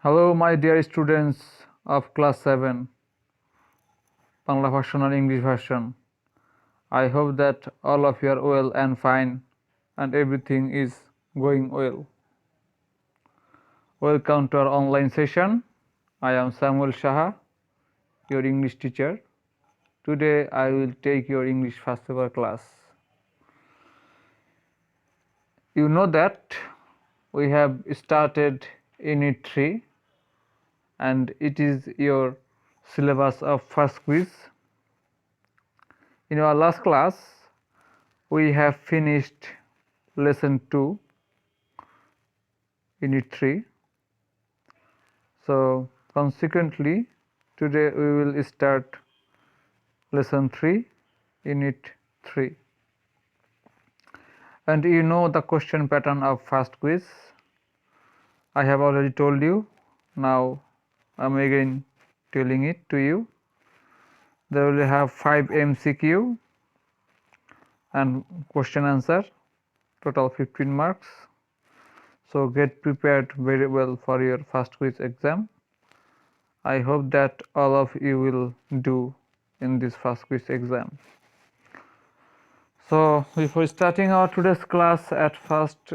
Hello, my dear students of class 7, Bangla version and English version. I hope that all of you are well and fine and everything is going well. Welcome to our online session. I am Samuel Shaha, your English teacher. Today I will take your English first ever class. You know that we have started Unit 3 and it is your syllabus of first quiz. In our last class, we have finished lesson 2, unit 3. So consequently, today we will start lesson 3, unit 3. And you know the question pattern of first quiz. I have already told you. Now I am again telling it to you. There will have 5 MCQ and question answer, total 15 marks. So get prepared very well for your first quiz exam. I hope that all of you will do in this first quiz exam. So before starting our today's class, at first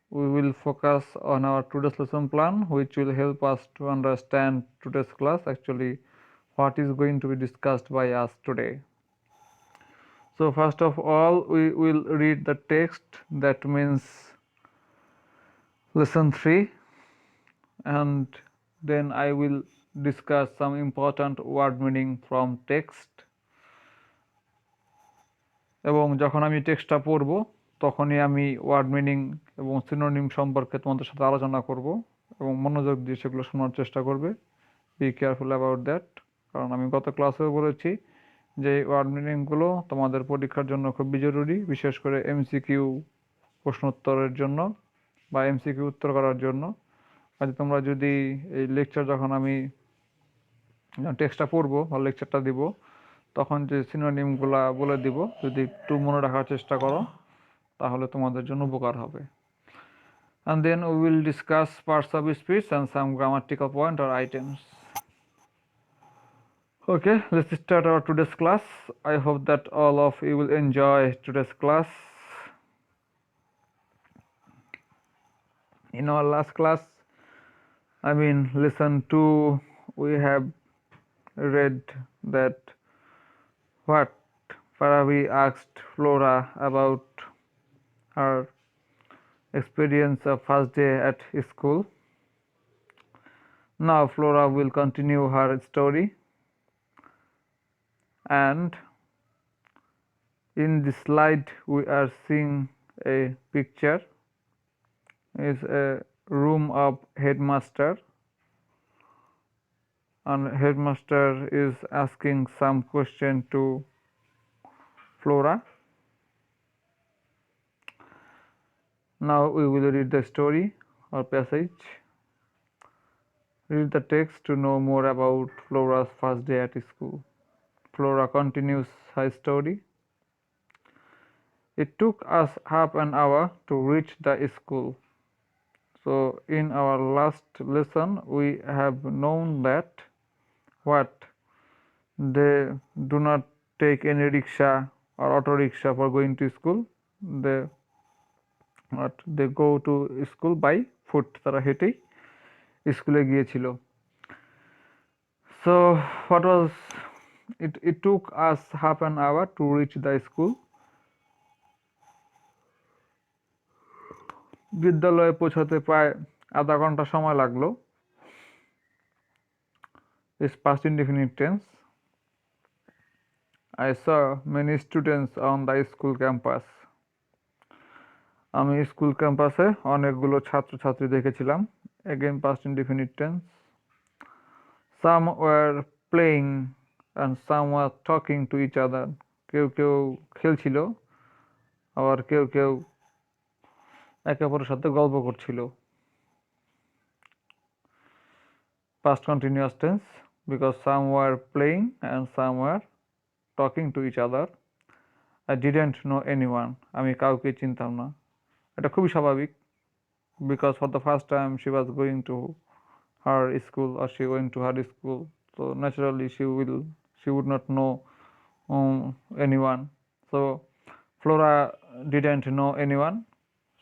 we will focus on our today's lesson plan, which will help us to understand today's class, actually what is going to be discussed by us today. So first of all, we will read the text, that means lesson 3, and then I will discuss some important word meaning from text. এবং যখন আমি টেক্সটটা পড়ব তখনই আমি word meaning এবং synonym সম্পর্কে তোমাদের সাথে আলোচনা করব এবং মনোযোগ দিয়ে সেগুলো শোনার চেষ্টা করবে। বি কেয়ারফুল অ্যাবাউট দ্যাট, কারণ আমি গত ক্লাসেও বলেছি যে ওয়ার্ড মিনিংগুলো তোমাদের পরীক্ষার জন্য খুবই জরুরি, বিশেষ করে এমসিকিউ প্রশ্নোত্তরের জন্য বা এমসিকিউ উত্তর করার জন্য। কাজে তোমরা যদি এই লেকচার যখন আমি টেক্সটটা পড়বো বা লেকচারটা দিব তখন যে সিনোনিমগুলা বলে দিব যদি একটু মনে রাখার চেষ্টা করো তাহলে তোমাদের জন্য উপকার হবে। And then we will discuss parts of speech and some grammatical point or items. Okay, let's start our today's class. I hope that all of you will enjoy today's class. In our last class, lesson 2, we have read that what Farabi asked Flora about her experience of first day at school. Now Flora will continue her story, and in this slide we are seeing a picture is a room of headmaster, and headmaster is asking some question to Flora. Now we will read the story or passage. Read the text to know more about Flora's first day at school. Flora continues her story. It took us half an hour to reach the school. So in our last lesson we have known that what they do not take any rickshaw or auto rickshaw for going to school. They go to school by foot. তারা হেঁটেই স্কুলে গিয়েছিল। So what was it took us half an hour to reach the school. বিদ্যালয়ে পৌঁছাতে প্রায় আধা ঘন্টা সময় লাগলো। Is past indefinite tense. I saw many students on the school campus. আমি স্কুল ক্যাম্পাসে অনেকগুলো ছাত্রছাত্রী দেখেছিলাম। Again past indefinite tense. Some were playing and some were talking to each other. কেউ কেউ খেলছিল আবার কেউ কেউ একে অপরের সাথে গল্প করছিল। Past continuous tense, because some were playing and some were talking to each other. I didn't know anyone. আমি কাউকে চিনতাম না। এটা খুবই স্বাভাবিক, because for the first time she was going to her school or she went to her school. So naturally she would not know anyone. So Flora didn't know anyone.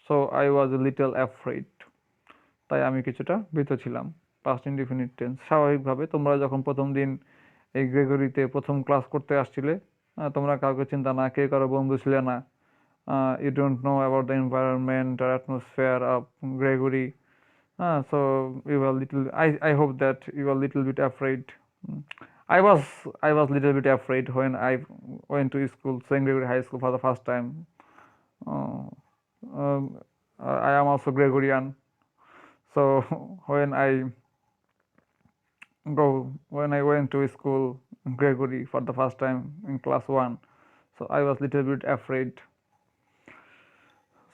So I was a little afraid. তাই আমি কিছুটা ভীত ছিলাম। Past indefinite tense. স্বাভাবিকভাবে তোমরা যখন প্রথম দিন এই গ্রেগরিতে প্রথম ক্লাস করতে আসছিলে, তোমরা কাউকে চিন্তা না, কে কারো বন্ধু ছিলে না, you don't know about the environment or atmosphere of Gregory. So you were little. I hope that you were little bit afraid. Mm. I was little bit afraid when I went to school, St. Gregory High School for the first time. Uh, um, I am also Gregorian, so when I went to school Gregory for the first time in class 1, so I was little bit afraid.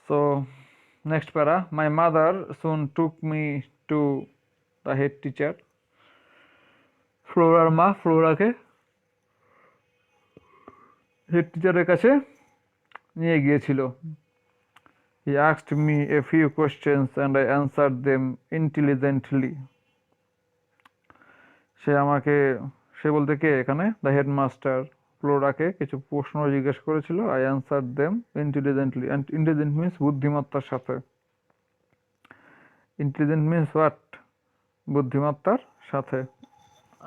So next para, my mother soon took me to the head teacher. ফ্লোরার মা ফ্লোরাকে head টিচারের কাছে নিয়ে গিয়েছিল। He asked me a few questions and I answered them intelligently. সে বলতে কে এখানে? The headmaster ফ্লোরাকে কিছু প্রশ্ন জিজ্ঞেস করেছিল। I answer them intelligently. And intelligent means বুদ্ধিমত্তার সাথে। Intelligent means what? বুদ্ধিমত্তার সাথে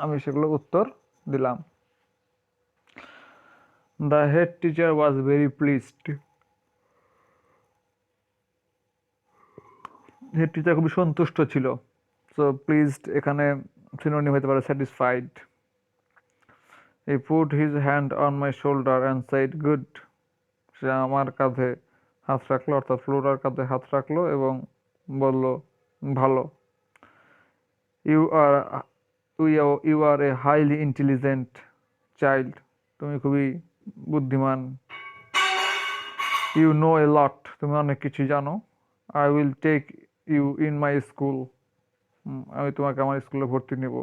আমি সেগুলো উত্তর দিলাম। The head teacher was very pleased. Head teacher খুবই সন্তুষ্ট ছিল। সো প্লিজড এখানে সিনোনিম হতে পারে satisfied. He put his hand on my shoulder and said good. সে আমার কাঁধে হাত রাখলো, অর্থাৎ ফ্লোরার কাঁধে হাত রাখলো এবং বলল ভালো। You are a highly intelligent child. তুমি খুবই বুদ্ধিমান। You know a lot. তুমি অনেক কিছু জানো। I will take you in my school. আমি তোমাকে আমার স্কুলে ভর্তি নেব।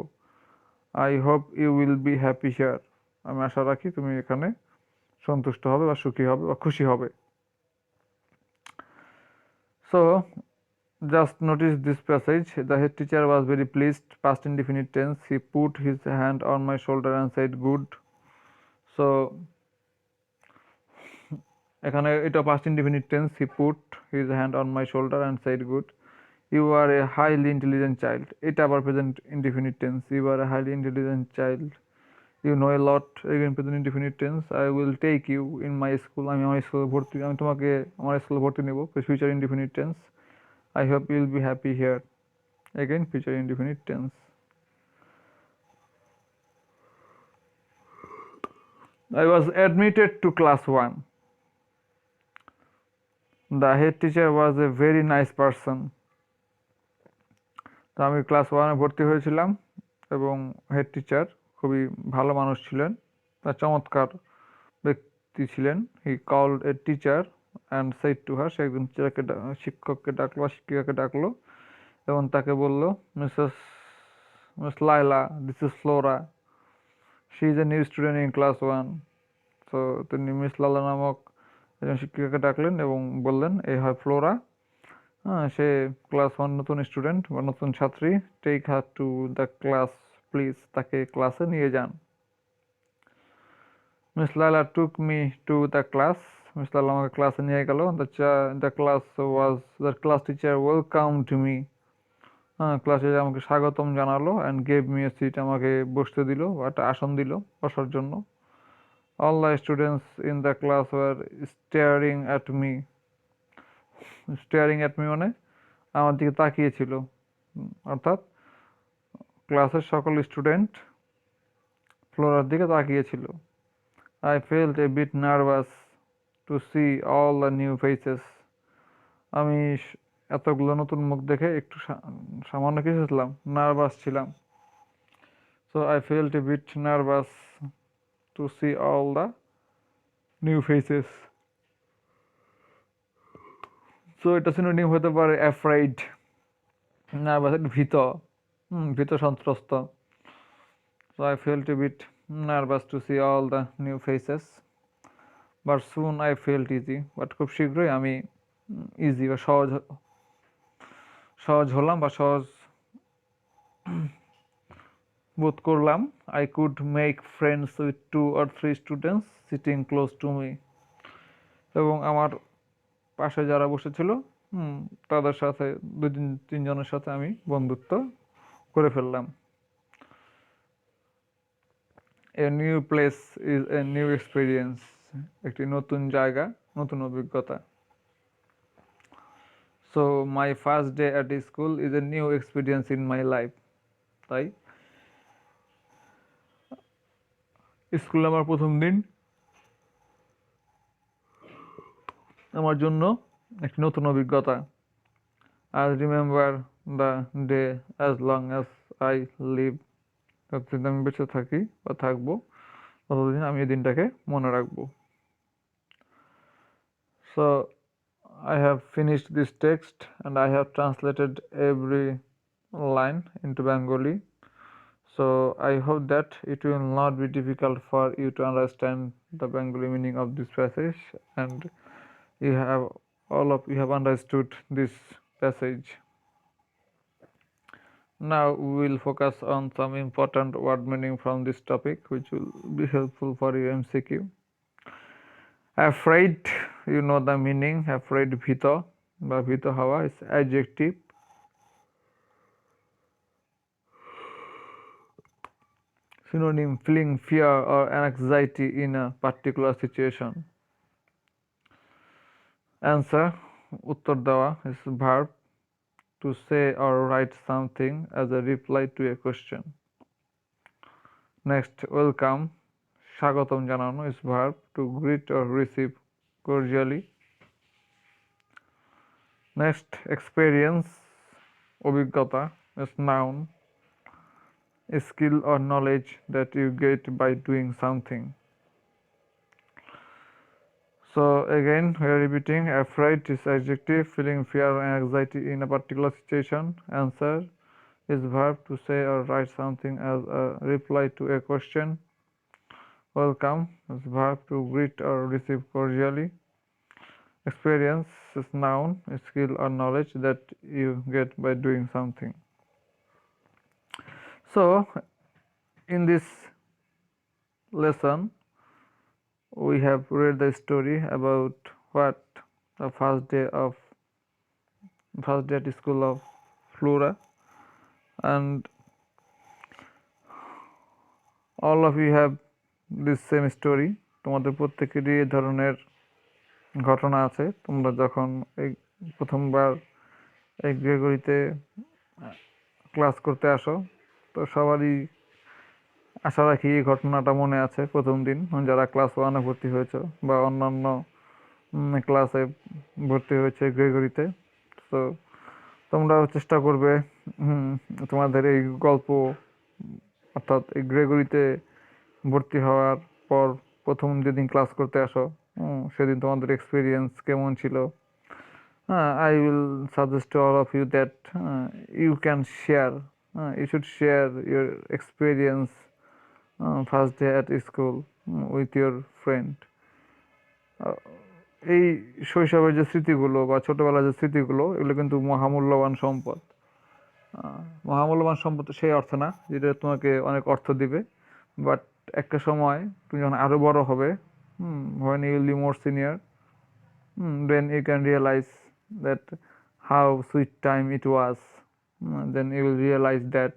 I hope you will be happy here. আমি আশা রাখি তুমি এখানে সন্তুষ্ট হবে বা সুখী হবে বা খুশি হবে। So just notice this passage. The head teacher was very pleased. Past indefinite tense. He put his hand on my shoulder and said good. So এখানে এটা past indefinite tense. He put his hand on my shoulder and said good. You are a highly intelligent child. এটা আবার present indefinite tense. You are a highly intelligent child. You know a lot. Again present indefinite tense. I will take you in my school. আমি তোমাকে আমার স্কুলে ভর্তি নেব। Future indefinite tense. I hope you will be happy here. Again future indefinite tense. I was admitted to class 1. The head teacher was a very nice person. তো আমি class 1-এ ভর্তি হয়েছিলাম এবং হেড টিচার খুবই ভালো মানুষ ছিলেন, তার চমৎকার ব্যক্তি ছিলেন। He called a teacher and said to her, সে একজন শিক্ষককে ডাকলো বা শিক্ষিকাকে ডাকলো এবং তাকে বলল, miss Laila, this is Flora, she is a new student in class 1। তো তিনি মিস লালা নামক একজন শিক্ষিকাকে ডাকলেন এবং বললেন, এই হয় ফ্লোরা, সে ক্লাস 1 নতুন স্টুডেন্ট বা নতুন ছাত্রী। Take her to the class please, তাকে ক্লাসে নিয়ে যান। Miss Laila took me to the class, miss Laila আমাকে ক্লাসে নিয়ে গেল। The class teacher welcomed me, class teacher আমাকে স্বাগতম জানালো। And gave me a seat, আমাকে বসতে দিল বা একটা আসন দিল বসার জন্য। All the students in the class were staring at me. Staring at me মানে আমার দিকে তাকিয়েছিল, অর্থাৎ ক্লাসের সকল স্টুডেন্ট ফ্লোরার দিকে তাকিয়েছিল। I felt a bit nervous to see all the new faces. আমি এতগুলো নতুন মুখ দেখে একটু সামান্য কিছু ছিলাম, নার্ভাস ছিলাম। So I felt a bit nervous to see all the new faces. So এটা সিনোনিম হতে পারে afraid, নার্ভাস ভীত, ভীত সন্ত্রস্ত। So I felt a bit nervous to see all the new faces. But soon I felt easy. But খুব শীঘ্রই আমি easy বা সহজ হলাম বা বোধ করলাম I could make friends with 2 or 3 students sitting close to me, এবং আমার পাশে যারা বসেছিল তাদের সাথে 2-3 জনের সাথে আমি বন্ধুত্ব করে ফেললাম। A new place is a new experience, একটি নতুন জায়গা, নতুন অভিজ্ঞতা। So my first day at school is a new experience in my life. তাই স্কুলে আমার প্রথম দিন আমার জন্য একটি নতুন অভিজ্ঞতা। I remember the day as long as I live. যতদিন আমি বেঁচে থাকি বা থাকবো ততদিন আমি এই দিনটাকে মনে রাখবো। So I have finished this text and I have translated every line into Bengali. So I hope that it will not be difficult for you to understand the Bengali meaning of this passage, and all of you have understood this passage. Now we will focus on some important word meaning from this topic, which will be helpful for your MCQ. Afraid, you know the meaning. Afraid, bhito বা ভীত হওয়া is adjective. Synonym, feeling fear or anxiety in a particular situation. Answer, uttor dewa is verb to say or write something as a reply to a question. Next, welcome, স্বাগতম জানানো is verb to greet or receive cordially. Next, experience, অভিজ্ঞতা is noun, a skill or knowledge that you get by doing something. So again, we are repeating. Afraid is adjective, feeling fear and anxiety in a particular situation. Answer is verb to say or write something as a reply to a question. Welcome is verb to greet or receive cordially. Experience is noun, a skill or knowledge that you get by doing something. So in this lesson we have read the story about what the first day at school of Flora, and all of you have this same story. তোমাদের প্রত্যেকেরই এই ধরনের ঘটনা আছে। তোমরা যখন এই প্রথমবার এই গ্রেগরিতে ক্লাস করতে আসো, তো সবারই আশা রাখি এই ঘটনাটা মনে আছে প্রথম দিন যারা ক্লাস 1-এ ভর্তি হয়েছে বা অন্যান্য ক্লাসে ভর্তি হয়েছে গ্রেগরিতে। তো তোমরাও চেষ্টা করবে তোমাদের এই গল্প, অর্থাৎ এই গ্রেগরিতে ভর্তি হওয়ার পর প্রথম যেদিন ক্লাস করতে আসো সেদিন তোমাদের এক্সপিরিয়েন্স কেমন ছিল। I will suggest to all of you that you can share, you should share your experience first day at school with your friend. এই শৈশবের যে স্মৃতিগুলো বা ছোটবেলার যে স্মৃতিগুলো, এগুলো কিন্তু মহামূল্যবান সম্পদ। মহামূল্যবান সম্পদ সেই অর্থ না যেটা তোমাকে অনেক অর্থ দিবে, বাট একটা সময় তুমি যখন আরো বড় হবে, when you will be more senior, then you can realize that how sweet time it was. Then you will realize that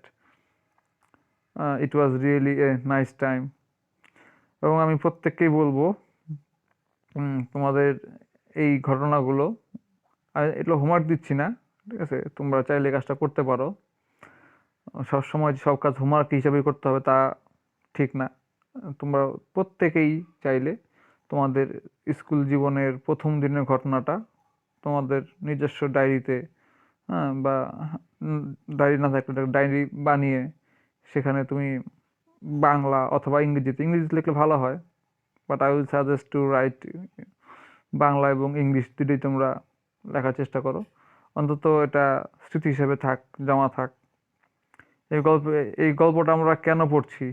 it was really a nice time. এবং আমি প্রত্যেককেই বলবো তোমাদের এই ঘটনাগুলো, এগুলো হোমওয়ার্ক দিচ্ছি না, ঠিক আছে, তোমরা চাইলে কাজটা করতে পারো। সবসময় সব কাজ হোমওয়ার্ক হিসাবেই করতে হবে তা ঠিক না। তোমরা প্রত্যেকেই চাইলে তোমাদের স্কুল জীবনের প্রথম দিনের ঘটনাটা তোমাদের নিজস্ব ডায়েরিতে, বা ডায়েরি না থাকলে ডায়েরি বানিয়ে সেখানে তুমি বাংলা অথবা ইংরেজিতে লিখলে ভালো হয়, but I will suggest two right Bangla এবং ইংলিশ দুটোই তোমরা লেখার চেষ্টা করো, অন্তত এটা স্মৃতি হিসেবে থাক, জমা থাক। এই গল্পটা আমরা কেন পড়ছি?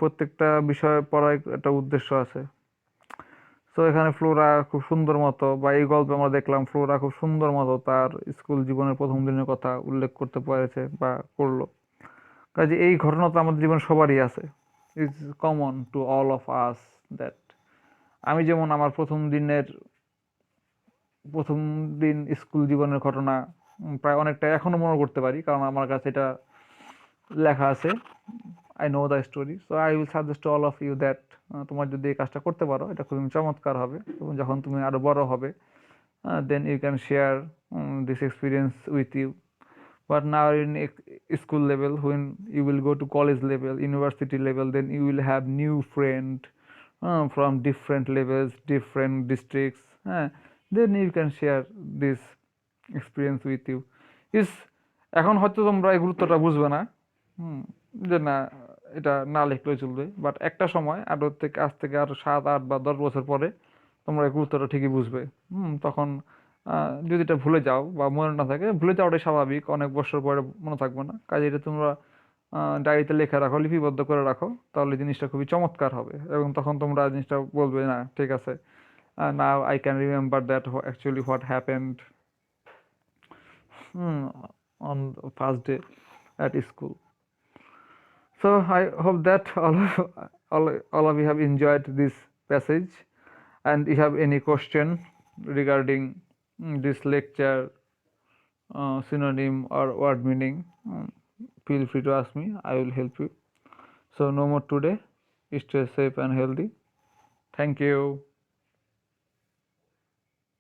প্রত্যেকটা বিষয় পড়ার একটা উদ্দেশ্য আছে। সো এখানে ফ্লোরা খুব সুন্দর মতো, বা এই গল্পে আমরা দেখলাম ফ্লোরা খুব সুন্দর মতো তার স্কুল জীবনের প্রথম দিনের কথা উল্লেখ করতে পেরেছে বা করলো। কাজে এই ঘটনা তো আমাদের জীবনে সবারই আছে, is common to all of us that. আমি যেমন আমার প্রথম দিন স্কুল জীবনের ঘটনা প্রায় অনেকটা এখনো মনে করতে পারি, কারণ আমার কাছে এটা লেখা আছে। I know the story, so I will suggest to all of you that তোমার যদি এই কাজটা করতে পারো এটা খুবই চমৎকার হবে, এবং যখন তুমি আরো বড় হবে then you can share this experience with you. But now in school level, when you will go to college level, university level, then you will have new friend from different levels, different districts, then you can share this experience with you. is এখন হয়তো তোমরা এই গুরুত্বটা বুঝবে না, যে না এটা না লিখলেও চলবে, বাট একটা সময় আজ থেকে আরো 7, 8 বা 10 বছর পরে তোমরা এই গুরুত্বটা ঠিকই বুঝবে। তখন যদি এটা ভুলে যাও বা মনে না থাকে, ভুলে যাওয়াটাই স্বাভাবিক, অনেক বছর পরে মনে থাকবে না, কাজে এটা তোমরা ডায়েরিতে লেখা রাখো, লিপিবদ্ধ করে রাখো, তাহলে জিনিসটা খুবই চমৎকার হবে, এবং তখন তোমরা জিনিসটা বলবে না ঠিক আছে, now I can remember that actually what happened on first day at school. So I hope that all of you have enjoyed this passage, and you have any question regarding this lecture, synonym or word meaning, feel free to ask me, I will help you. So no more today. Stay safe and healthy. Thank you.